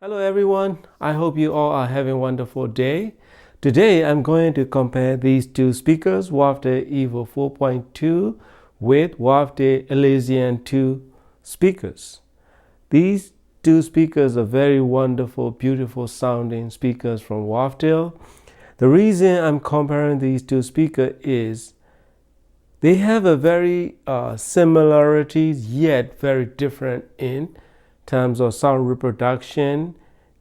Hello everyone, I hope you all are having a wonderful day. Today I'm going to compare these two speakers, Wharfedale Evo 4.2 with Wharfedale Elysian 2 speakers. These two speakers are very wonderful, beautiful sounding speakers from Wharfedale. The reason I'm comparing these two speakers is they have a very similarities yet very different in terms of sound reproduction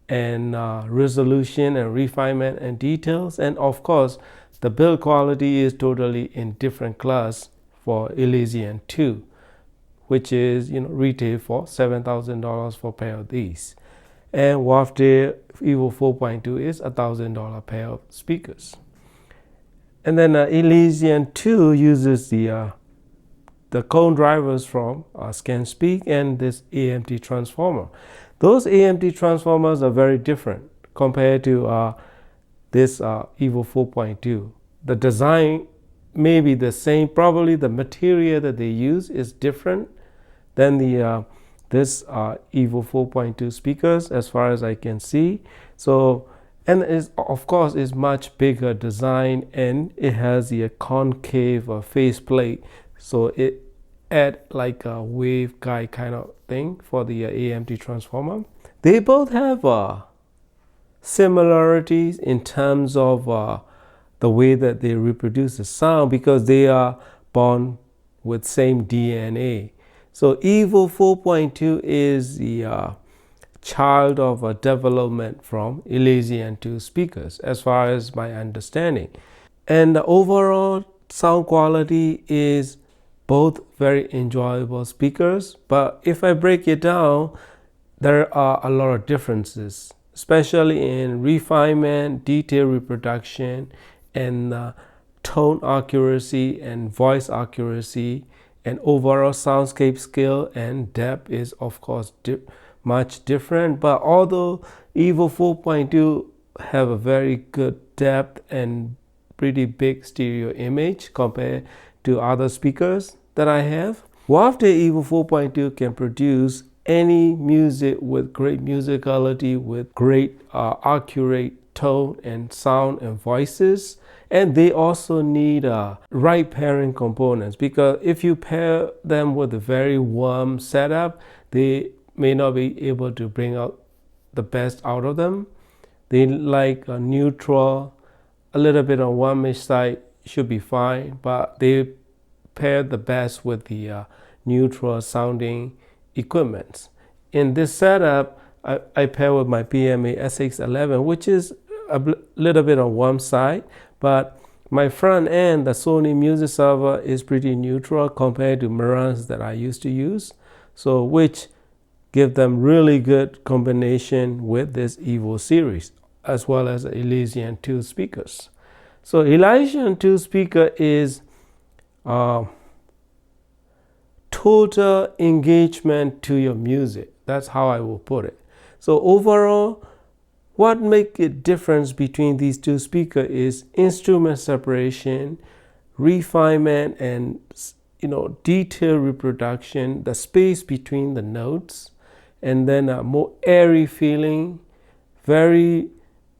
and resolution and refinement and details, and of course the build quality is totally in different class for Elysian 2, which is retail for $7,000 for a pair of these, and Wharfedale Evo 4.2 is $1,000 pair of speakers. And then Elysian 2 uses the cone drivers from ScanSpeak and this AMT transformer. Those AMT transformers are very different compared to this Evo 4.2. The design may be the same, probably the material that they use is different than the this Evo 4.2 speakers as far as I can see. So, and of course is much bigger design, and it has the concave faceplate, so it add like a waveguide kind of thing for the AMT transformer. They both have similarities in terms of the way that they reproduce the sound, because they are born with same DNA. So Evo 4.2 is the child of a development from Elysian 2 speakers as far as my understanding, and the overall sound quality is both very enjoyable speakers. But if I break it down, there are a lot of differences, especially in refinement, detail reproduction, and tone accuracy and voice accuracy, and overall soundscape scale and depth is of course much different. But although Evo 4.2 have a very good depth and pretty big stereo image compared to other speakers that I have, Wharfedale Evo 4.2 can produce any music with great musicality, with great accurate tone and sound and voices. And they also need right pairing components, because if you pair them with a very warm setup, they may not be able to bring out the best out of them. They like a neutral, a little bit on warmish side should be fine, but they pair the best with the neutral sounding equipment. In this setup, I pair with my PMA SX11, which is a little bit on warm side, but my front end, the Sony music server, is pretty neutral compared to Marantz that I used to use, so which give them really good combination with this Evo series as well as Elysian 2 speakers. So Elysian 2 speaker is total engagement to your music. That's how I will put it. So overall, what makes it difference between these two speakers is instrument separation, refinement, and detail reproduction, the space between the notes, and then a more airy feeling, very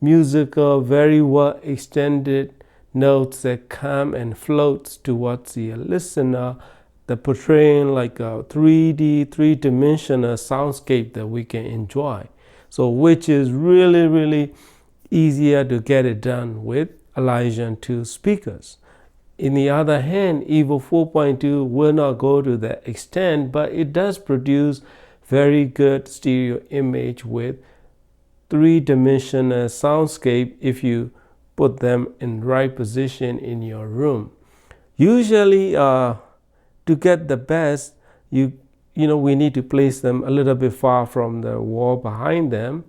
musical, very well extended notes that come and floats towards the listener, the portraying like a 3D, three-dimensional soundscape that we can enjoy. So which is really easier to get it done with Elysian 2 speakers. In the other hand, Evo 4.2 will not go to that extent, but it does produce very good stereo image with three-dimensional soundscape if you put them in right position in your room. Usually to get the best, we need to place them a little bit far from the wall behind them.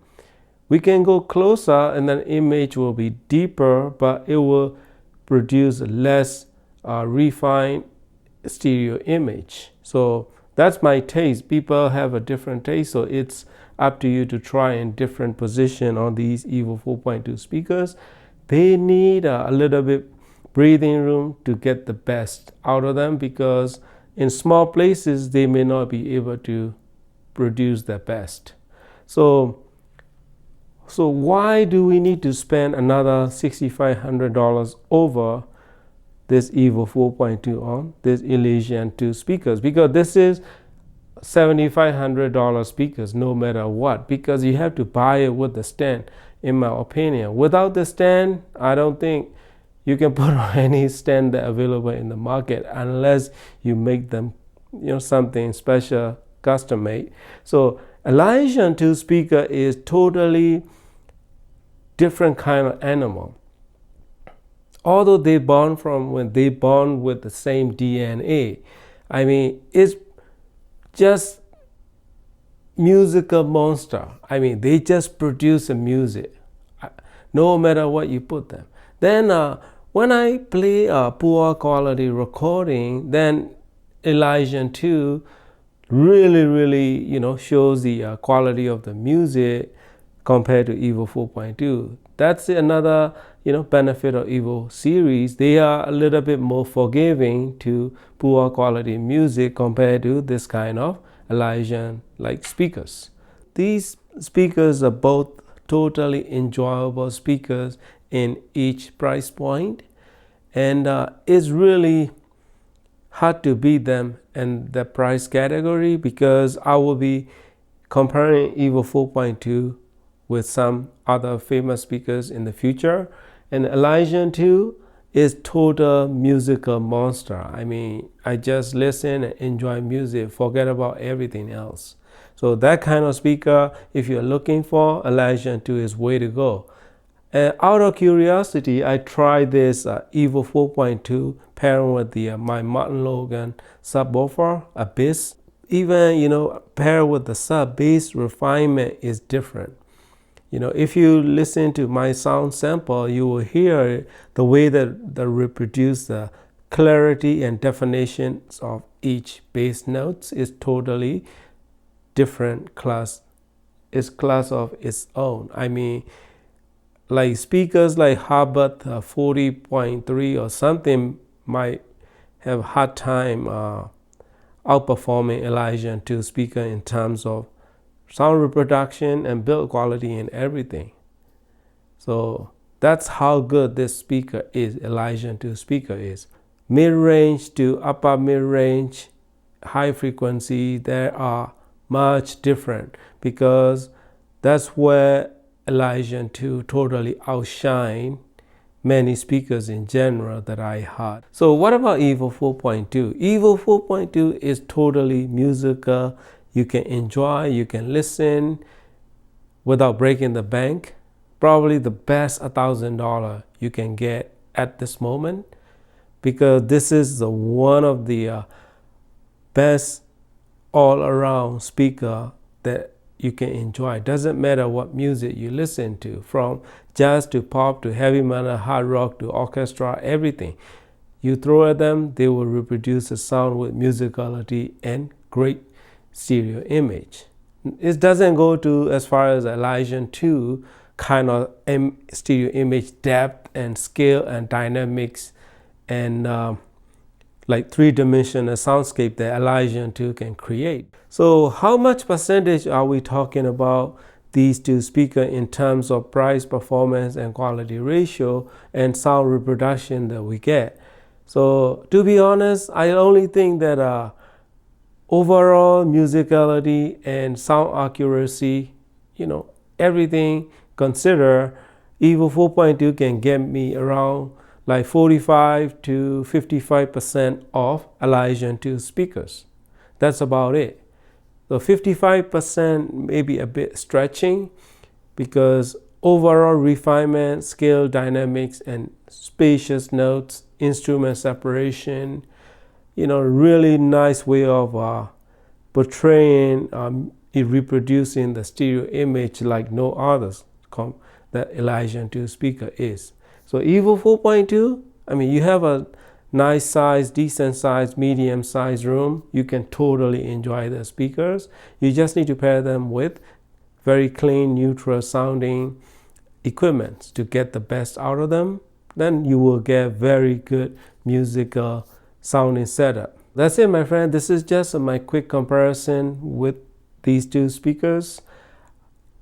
We can go closer and then image will be deeper, but it will produce less refined stereo image. So that's my taste. People have a different taste, so it's up to you to try in different position on these Evo 4.2 speakers. They need a little bit breathing room to get the best out of them, because in small places they may not be able to produce the best. So So why do we need to spend another $6,500 over this Evo 4.2 on this Elysian 2 speakers? Because this is $7,500 speakers no matter what, because you have to buy it with the stand, in my opinion. Without the stand, I don't think you can put on any stand that available in the market unless you make them, something special, custom made. So Elysian 2 speaker is totally different kind of animal. Although they born with the same DNA, I mean, it's just musical monster. I mean, they just produce a music, no matter what you put them. Then when I play a poor quality recording, then Elysian 2 really, shows the quality of the music compared to Evo 4.2. That's another, benefit of Evo series. They are a little bit more forgiving to poor quality music compared to this kind of Elysian like speakers. These speakers are both totally enjoyable speakers in each price point, and it's really hard to beat them in the price category, because I will be comparing Evo 4.2 with some other famous speakers in the future. And Elysian 2 is total musical monster. I mean, I just listen and enjoy music, forget about everything else. So that kind of speaker, if you're looking for, Elysian 2 is way to go. And out of curiosity, I tried this Evo 4.2 pairing with my Martin Logan subwoofer, a bass. Even, paired with the sub, bass refinement is different. If you listen to my sound sample, you will hear the way that they reproduce the clarity and definitions of each bass notes is totally different class. It's class of its own. I mean, like speakers like Harvard 40.3 or something might have a hard time outperforming Elysian 2 speaker in terms of sound reproduction and build quality and everything. So that's how good this speaker is, Elysian 2 speaker is. Mid-range to upper mid-range, high frequency, they are much different, because that's where Elysian 2 totally outshine many speakers in general that I heard. So what about Evo 4.2? Evo 4.2 is totally musical. You can enjoy, you can listen without breaking the bank. Probably the best $1,000 you can get at this moment, because this is one of the best all-around speaker that you can enjoy. It doesn't matter what music you listen to, from jazz to pop to heavy metal, hard rock to orchestra, everything. You throw at them, they will reproduce a sound with musicality and great stereo image. It doesn't go to as far as Elysian 2 kind of stereo image depth and scale and dynamics and like three-dimensional soundscape that Elysian 2 can create. So how much percentage are we talking about these two speakers in terms of price, performance, and quality ratio and sound reproduction that we get? So to be honest, I only think that overall musicality and sound accuracy, everything considered, Evo 4.2 can get me around like 45 to 55% of Elysian 2 speakers. That's about it. So 55% may be a bit stretching, because overall refinement, scale, dynamics, and spacious notes, instrument separation, really nice way of portraying, reproducing the stereo image like no others that Elysian 2 speaker is. So Evo 4.2, I mean, you have a nice size, decent size, medium size room. You can totally enjoy the speakers. You just need to pair them with very clean, neutral sounding equipment to get the best out of them. Then you will get very good musical sounding setup. That's it, my friend. This is just my quick comparison with these two speakers.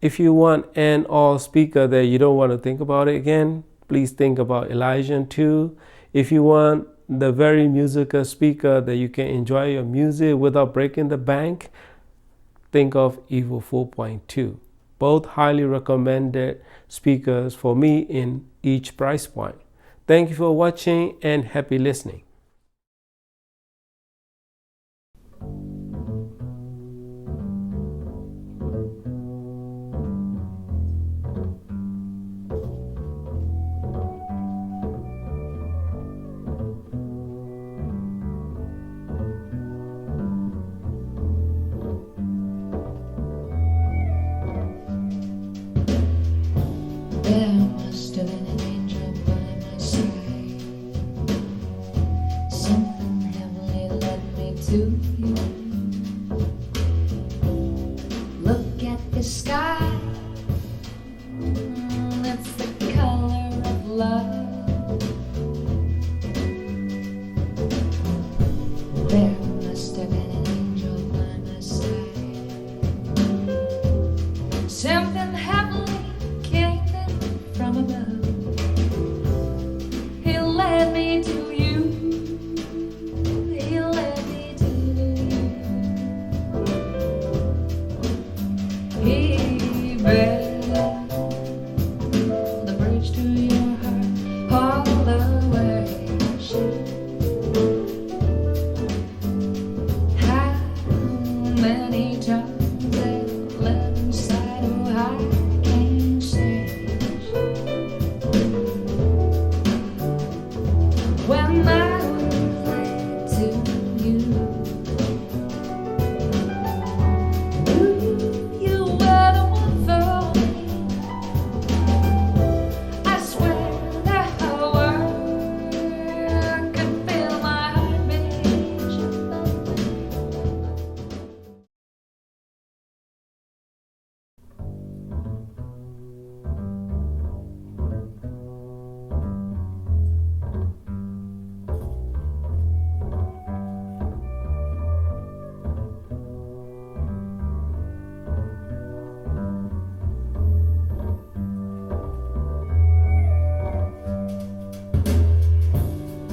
If you want an all speaker that you don't want to think about it again, please think about Elysian 2. If you want the very musical speaker that you can enjoy your music without breaking the bank, think of Evo 4.2. Both highly recommended speakers for me in each price point. Thank you for watching and happy listening. There must have been an angel by my side. Something heavenly led me to you. Look at the sky, it's the color of love. There must have been an angel by my side. Something heavenly came from above. He led me to you. He led me to you. He built the bridge to your heart all the way. How many times they lived inside? Oh, I can't say. When I led to you, you were the one for me. I swear that I could feel my heart beat.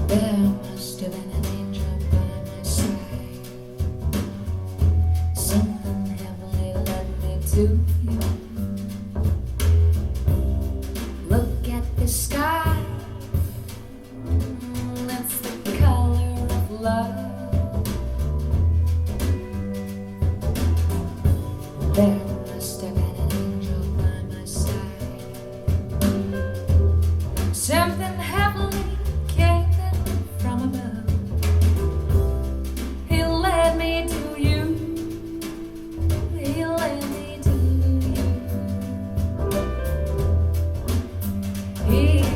There must have been an angel by my side. Something heavenly led me to you. Look at the sky, it's the color of love. There must have been an angel by my side. Something heavenly came from above. He led me to you. He led me to you. He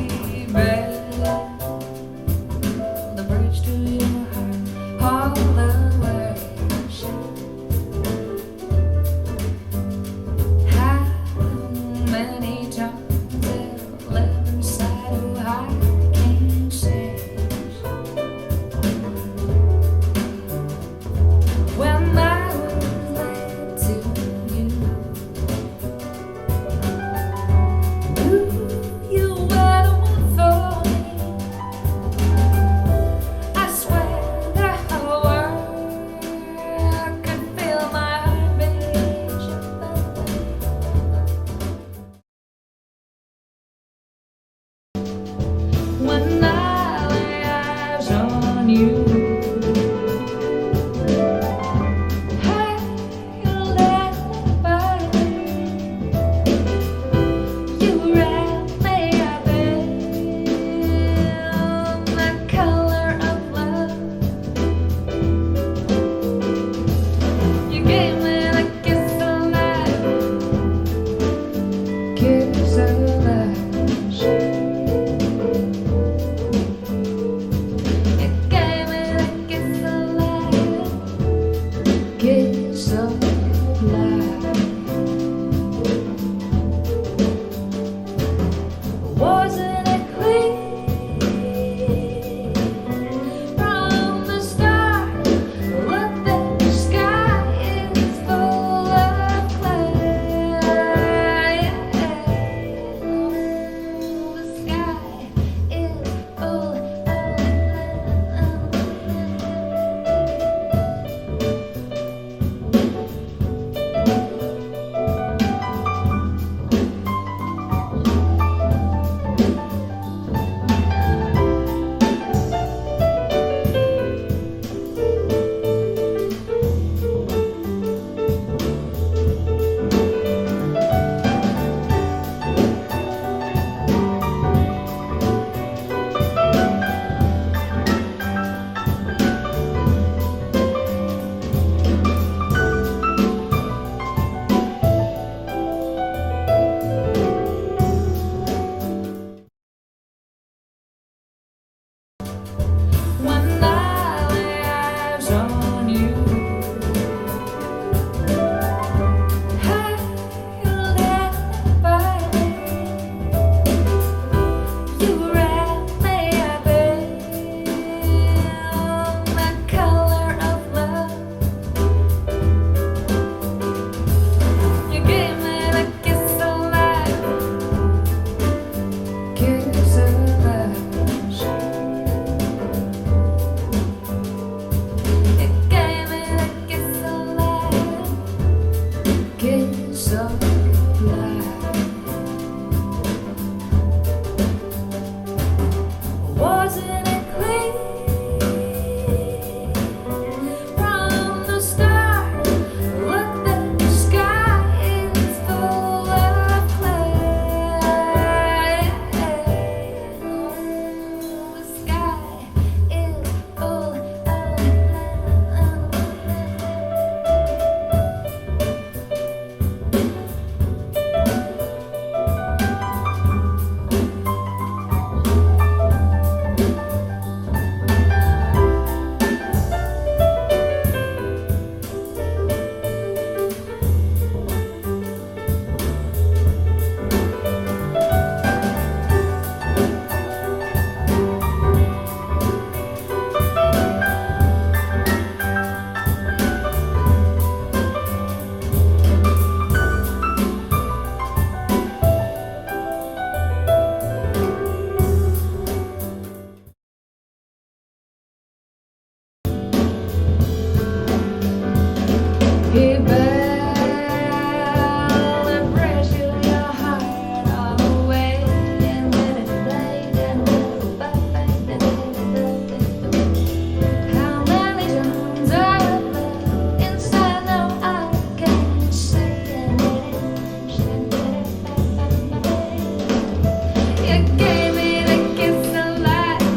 gave me the kiss of life.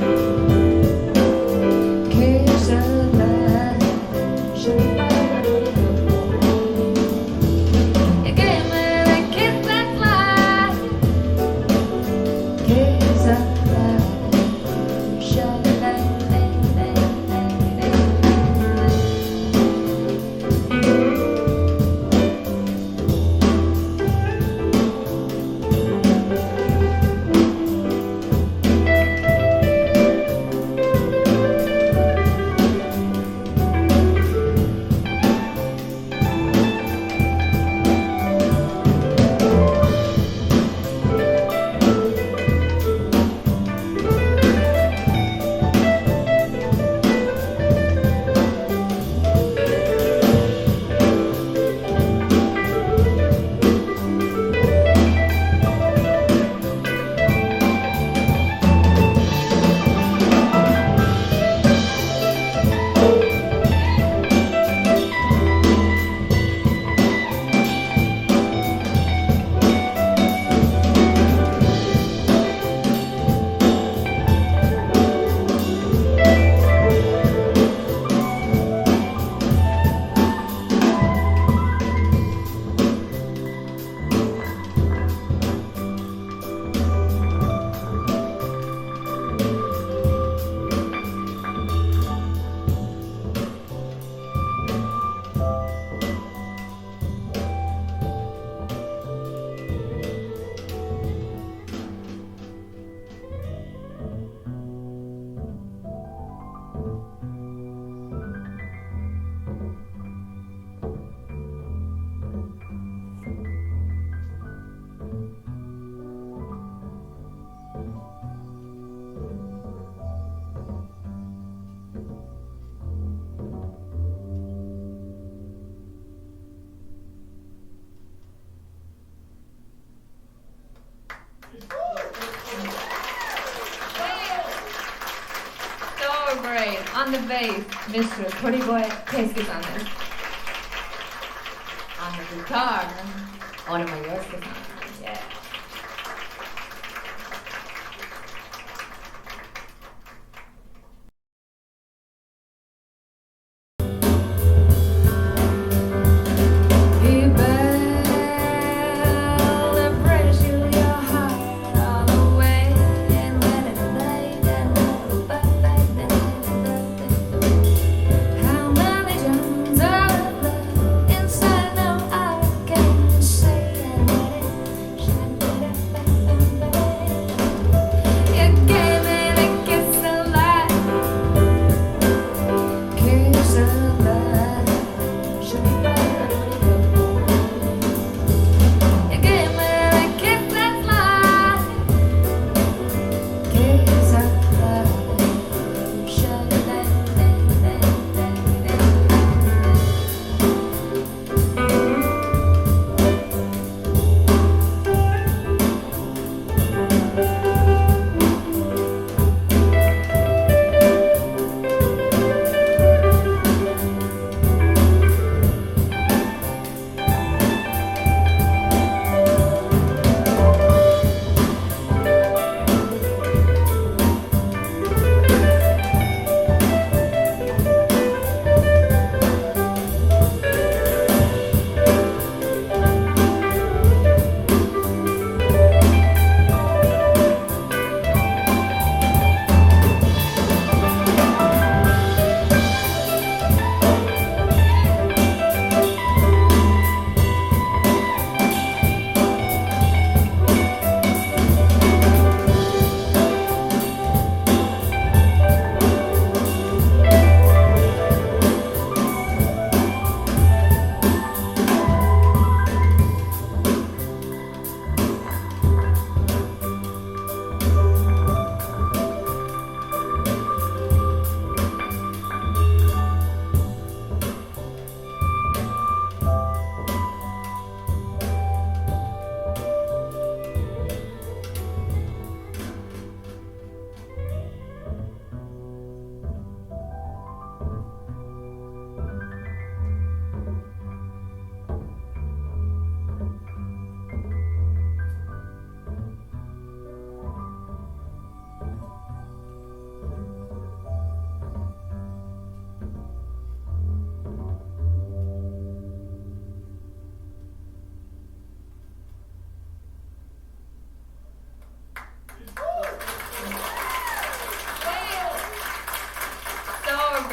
Kiss of life. You gave me the kiss that flies. Kiss of life. So great. On the bass, Mr. Pretty Boy Keisuke-san. On the guitar, Orima Yosuke-san. Yeah.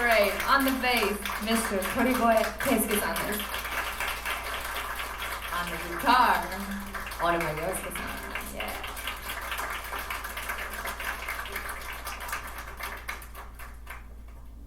great. On the bass, Mr. Toriboy Keisuke-san. On the guitar, Orima Yosuke-san.